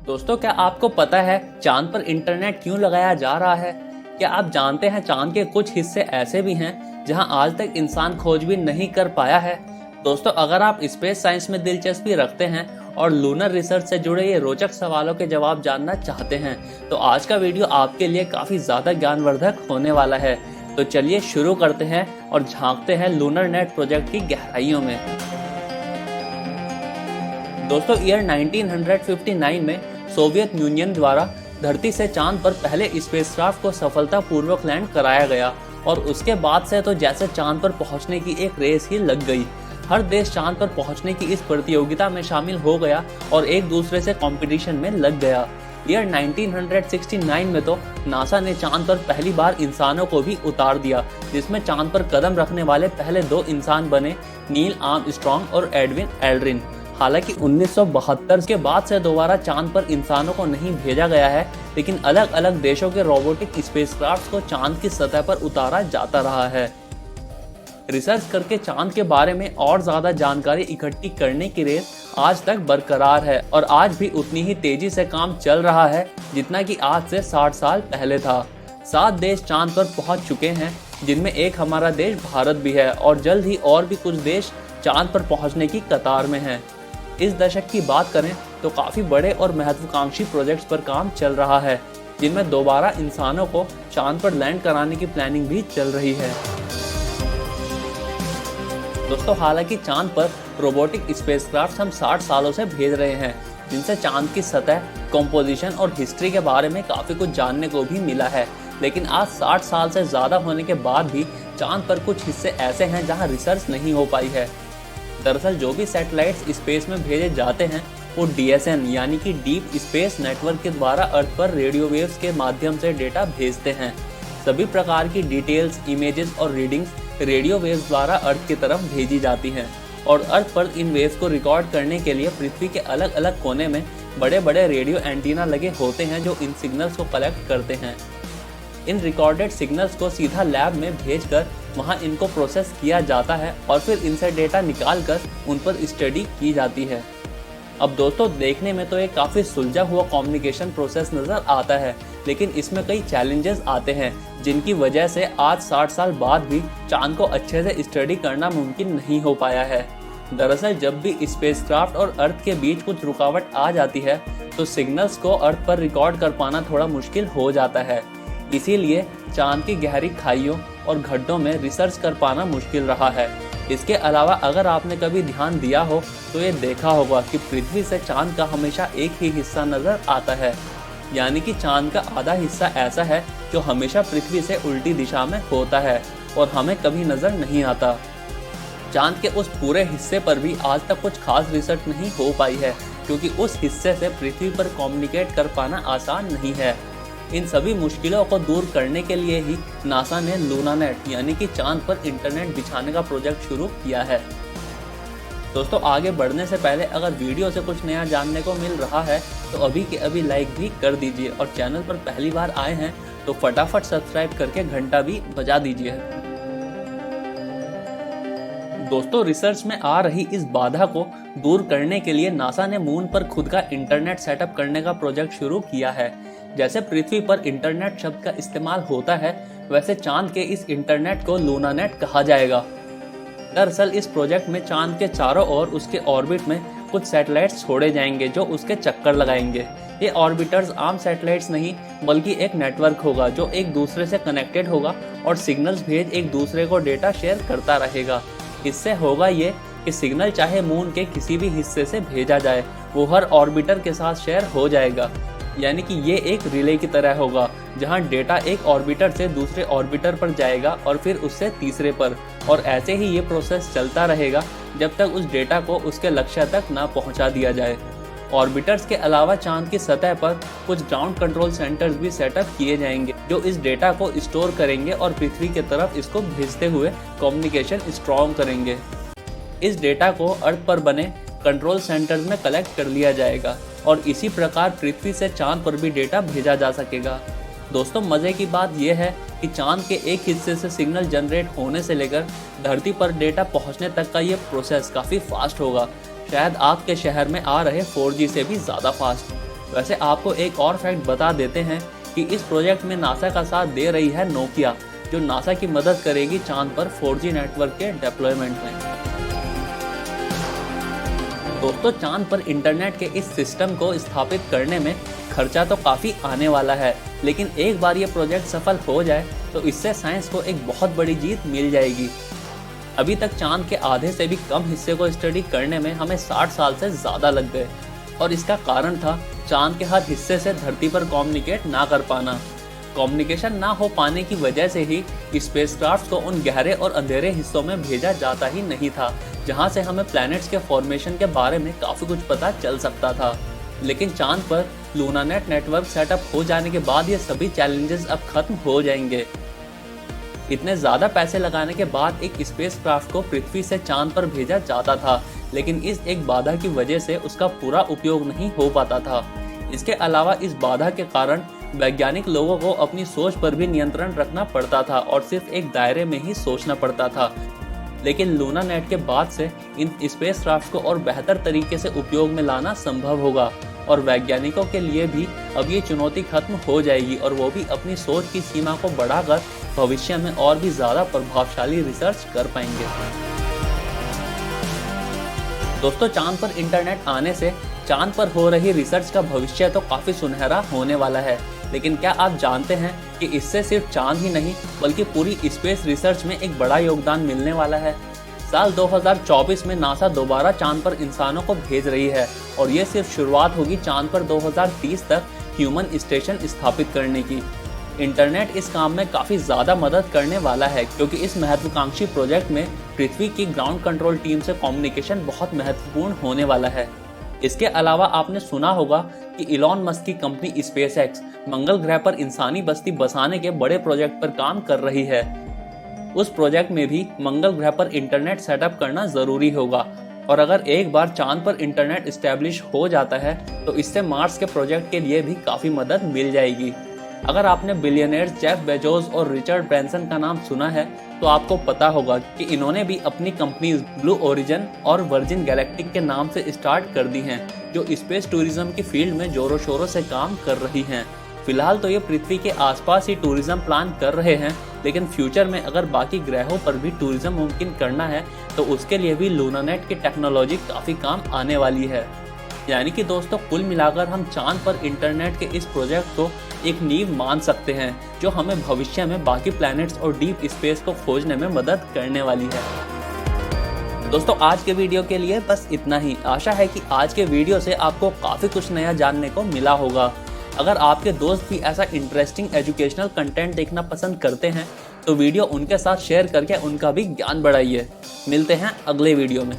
दोस्तों, क्या आपको पता है चांद पर इंटरनेट क्यों लगाया जा रहा है? क्या आप जानते हैं चांद के कुछ हिस्से ऐसे भी हैं जहां आज तक इंसान खोजबीन नहीं कर पाया है? दोस्तों, अगर आप स्पेस साइंस में दिलचस्पी रखते हैं और लूनर रिसर्च से जुड़े ये रोचक सवालों के जवाब जानना चाहते हैं तो आज का वीडियो आपके लिए काफी ज्यादा ज्ञानवर्धक होने वाला है। तो चलिए शुरू करते हैं और झांकते हैं लूनर नेट प्रोजेक्ट की गहराइयों में। दोस्तों, ईयर 1959 में सोवियत यूनियन द्वारा धरती से चांद पर पहले स्पेसक्राफ्ट को सफलतापूर्वक लैंड कराया गया और उसके बाद से तो जैसे चांद पर पहुंचने की एक रेस ही लग गई। हर देश चांद पर पहुंचने की इस प्रतियोगिता में शामिल हो गया और एक दूसरे से कंपटीशन में लग गया। ईयर 1969 में तो नासा ने चांद पर पहली बार इंसानों को भी उतार दिया, जिसमें चांद पर कदम रखने वाले पहले दो इंसान बने नील आर्मस्ट्रांग और एडविन एल्ड्रिन। हालांकि 1972 के बाद से दोबारा चांद पर इंसानों को नहीं भेजा गया है, लेकिन अलग अलग देशों के रोबोटिक स्पेसक्राफ्ट को चांद की सतह पर उतारा जाता रहा है। रिसर्च करके चांद के बारे में और ज्यादा जानकारी इकट्ठी करने की रेस आज तक बरकरार है और आज भी उतनी ही तेजी से काम चल रहा है जितना कि आज से 60 साल पहले था। 7 देश चांद पर पहुंच चुके हैं, जिनमें एक हमारा देश भारत भी है और जल्द ही और भी कुछ देश चांद पर पहुंचने की कतार में हैं। इस दशक की बात करें तो काफी बड़े और महत्वाकांक्षी प्रोजेक्ट्स पर काम चल रहा है, जिनमें दोबारा इंसानों को चांद पर लैंड कराने की प्लानिंग भी चल रही है। दोस्तों, हालांकि चांद पर रोबोटिक स्पेसक्राफ्ट हम 60 सालों से भेज रहे हैं, जिनसे चांद की सतह, कंपोजिशन और हिस्ट्री के बारे में काफी कुछ जानने को भी मिला है, लेकिन आज 60 साल से ज्यादा होने के बाद भी चांद पर कुछ हिस्से ऐसे हैं जहां रिसर्च नहीं हो पाई है। दरअसल जो भी सैटेलाइट्स स्पेस में भेजे जाते हैं वो DSN यानी कि डीप स्पेस नेटवर्क के द्वारा अर्थ पर रेडियो वेव्स के माध्यम से डेटा भेजते हैं। सभी प्रकार की डिटेल्स, इमेजेस और रीडिंग्स रेडियो वेव्स द्वारा अर्थ की तरफ भेजी जाती हैं और अर्थ पर इन वेव्स को रिकॉर्ड करने के लिए पृथ्वी के अलग अलग कोने में बड़े बड़े रेडियो एंटीना लगे होते हैं जो इन सिग्नल्स को कलेक्ट करते हैं। इन रिकॉर्डेड सिग्नल्स को सीधा लैब में भेजकर वहां इनको प्रोसेस किया जाता है और फिर इनसे डेटा निकालकर उन पर स्टडी की जाती है। अब दोस्तों, देखने में तो एक काफ़ी सुलझा हुआ कम्युनिकेशन प्रोसेस नज़र आता है, लेकिन इसमें कई चैलेंजेस आते हैं जिनकी वजह से आज 60 साल बाद भी चांद को अच्छे से स्टडी करना मुमकिन नहीं हो पाया है। दरअसल जब भी स्पेसक्राफ्ट और अर्थ के बीच कुछ रुकावट आ जाती है तो सिग्नल्स को अर्थ पर रिकॉर्ड कर पाना थोड़ा मुश्किल हो जाता है। इसीलिए चांद की गहरी खाइयों और गड्ढों में रिसर्च कर पाना मुश्किल रहा है। इसके अलावा अगर आपने कभी ध्यान दिया हो तो ये देखा होगा कि पृथ्वी से चांद का हमेशा एक ही हिस्सा नजर आता है, यानी कि चांद का आधा हिस्सा ऐसा है जो हमेशा पृथ्वी से उल्टी दिशा में होता है और हमें कभी नजर नहीं आता। चांद के उस पूरे हिस्से पर भी आज तक कुछ खास रिसर्च नहीं हो पाई है, क्योंकि उस हिस्से से पृथ्वी पर कम्युनिकेट कर पाना आसान नहीं है। इन सभी मुश्किलों को दूर करने के लिए ही नासा ने लूनानेट यानी कि चांद पर इंटरनेट बिछाने का प्रोजेक्ट शुरू किया है। दोस्तों, आगे बढ़ने से पहले अगर वीडियो से कुछ नया जानने को मिल रहा है तो अभी के अभी लाइक भी कर दीजिए और चैनल पर पहली बार आए हैं तो फटाफट सब्सक्राइब करके घंटा भी बजा दीजिए। दोस्तों, रिसर्च में आ रही इस बाधा को दूर करने के लिए नासा ने मून पर खुद का इंटरनेट सेटअप करने का प्रोजेक्ट शुरू किया है। जैसे पृथ्वी पर इंटरनेट शब्द का इस्तेमाल होता है, वैसे चांद के इस इंटरनेट को लूनानेट कहा जाएगा। दरअसल इस प्रोजेक्ट में चांद के चारों ओर उसके ऑर्बिट में कुछ सैटेलाइट्स छोड़े जाएंगे जो उसके चक्कर लगाएंगे। ये ऑर्बिटर्स आम सैटेलाइट्स नहीं बल्कि एक नेटवर्क होगा जो एक दूसरे से कनेक्टेड होगा और सिग्नल्स भेज एक दूसरे को डेटा शेयर करता रहेगा। इससे होगा ये कि सिग्नल चाहे मून के किसी भी हिस्से से भेजा जाए वो हर ऑर्बिटर के साथ शेयर हो जाएगा, यानी कि ये एक रिले की तरह होगा जहां डेटा एक ऑर्बिटर से दूसरे ऑर्बिटर पर जाएगा और फिर उससे तीसरे पर, और ऐसे ही ये प्रोसेस चलता रहेगा जब तक उस डेटा को उसके लक्ष्य तक ना पहुंचा दिया जाए। ऑर्बिटर्स के अलावा चांद की सतह पर कुछ ग्राउंड कंट्रोल सेंटर्स भी सेटअप किए जाएंगे जो इस डेटा को स्टोर करेंगे और पृथ्वी की तरफ इसको भेजते हुए कम्युनिकेशन स्ट्रॉन्ग करेंगे। इस डेटा को अर्थ पर बने कंट्रोल सेंटर्स में कलेक्ट कर लिया जाएगा और इसी प्रकार पृथ्वी से चांद पर भी डेटा भेजा जा सकेगा। दोस्तों, मजे की बात यह है कि चांद के एक हिस्से से सिग्नल जनरेट होने से लेकर धरती पर डेटा पहुंचने तक का ये प्रोसेस काफ़ी फास्ट होगा, शायद आपके शहर में आ रहे 4G से भी ज़्यादा फास्ट। वैसे आपको एक और फैक्ट बता देते हैं कि इस प्रोजेक्ट में नासा का साथ दे रही है नोकिया, जो नासा की मदद करेगी चांद पर 4G नेटवर्क के डिप्लॉयमेंट में। दोस्तों, चांद पर इंटरनेट के इस सिस्टम को स्थापित करने में खर्चा तो काफ़ी आने वाला है, लेकिन एक बार ये प्रोजेक्ट सफल हो जाए तो इससे साइंस को एक बहुत बड़ी जीत मिल जाएगी। अभी तक चांद के आधे से भी कम हिस्से को स्टडी करने में हमें 60 साल से ज़्यादा लग गए, और इसका कारण था चांद के हर हिस्से से धरती पर कम्युनिकेट ना कर पाना। कम्युनिकेशन ना हो पाने की वजह से ही स्पेसक्राफ्ट को उन गहरे और अंधेरे हिस्सों में भेजा जाता ही नहीं था, जहां से हमें प्लैनेट्स के फॉर्मेशन के बारे में काफ़ी कुछ पता चल सकता था। लेकिन चांद पर लूनानेट नेटवर्क सेटअप हो जाने के बाद ये सभी चैलेंजेस अब खत्म हो जाएंगे। इतने ज़्यादा पैसे लगाने के बाद एक स्पेसक्राफ्ट को पृथ्वी से चांद पर भेजा जाता था, लेकिन इस एक बाधा की वजह से उसका पूरा उपयोग नहीं हो पाता था। इसके अलावा इस बाधा के कारण वैज्ञानिक लोगों को अपनी सोच पर भी नियंत्रण रखना पड़ता था और सिर्फ एक दायरे में ही सोचना पड़ता था। लेकिन लूनानेट के बाद से इन स्पेसक्राफ्ट को और बेहतर तरीके से उपयोग में लाना संभव होगा, और वैज्ञानिकों के लिए भी अब ये चुनौती खत्म हो जाएगी और वो भी अपनी सोच की सीमा को बढ़ाकर भविष्य में और भी ज़्यादा प्रभावशाली रिसर्च कर पाएंगे। दोस्तों, चांद पर इंटरनेट आने से चांद पर हो रही रिसर्च का भविष्य तो काफ़ी सुनहरा होने वाला है, लेकिन क्या आप जानते हैं कि इससे सिर्फ चांद ही नहीं बल्कि पूरी स्पेस रिसर्च में एक बड़ा योगदान मिलने वाला है। साल 2024 में नासा दोबारा चांद पर इंसानों को भेज रही है, और ये सिर्फ शुरुआत होगी चांद पर 2030 तक ह्यूमन स्टेशन स्थापित करने की। इंटरनेट इस काम में काफ़ी ज़्यादा मदद करने वाला है, क्योंकि इस महत्वाकांक्षी प्रोजेक्ट में पृथ्वी की ग्राउंड कंट्रोल टीम से कम्युनिकेशन बहुत महत्वपूर्ण होने वाला है। इसके अलावा आपने सुना होगा कि इलॉन मस्क की कंपनी स्पेसएक्स मंगल ग्रह पर इंसानी बस्ती बसाने के बड़े प्रोजेक्ट पर काम कर रही है। उस प्रोजेक्ट में भी मंगल ग्रह पर इंटरनेट सेटअप करना ज़रूरी होगा, और अगर एक बार चांद पर इंटरनेट इस्टेब्लिश हो जाता है तो इससे मार्स के प्रोजेक्ट के लिए भी काफ़ी मदद मिल जाएगी। अगर आपने बिलियनियर्स जेफ बेजोस और रिचर्ड ब्रैंसन का नाम सुना है तो आपको पता होगा कि इन्होंने भी अपनी कंपनीज ब्लू ओरिजिन और वर्जिन गैलेक्टिक के नाम से स्टार्ट कर दी हैं, जो स्पेस टूरिज्म की फील्ड में जोरों शोरों से काम कर रही हैं। फिलहाल तो ये पृथ्वी के आसपास ही टूरिज्म प्लान कर रहे हैं, लेकिन फ्यूचर में अगर बाकी ग्रहों पर भी टूरिज्म मुमकिन करना है तो उसके लिए भी लूनानेट की टेक्नोलॉजी काफ़ी काम आने वाली है। यानी कि दोस्तों, कुल मिलाकर हम चांद पर इंटरनेट के इस प्रोजेक्ट को एक नींव मान सकते हैं, जो हमें भविष्य में बाकी प्लैनेट्स और डीप स्पेस को खोजने में मदद करने वाली है। दोस्तों, आज के वीडियो के लिए बस इतना ही। आशा है कि आज के वीडियो से आपको काफ़ी कुछ नया जानने को मिला होगा। अगर आपके दोस्त भी ऐसा इंटरेस्टिंग एजुकेशनल कंटेंट देखना पसंद करते हैं तो वीडियो उनके साथ शेयर करके उनका भी ज्ञान बढ़ाइए। मिलते हैं अगले वीडियो में।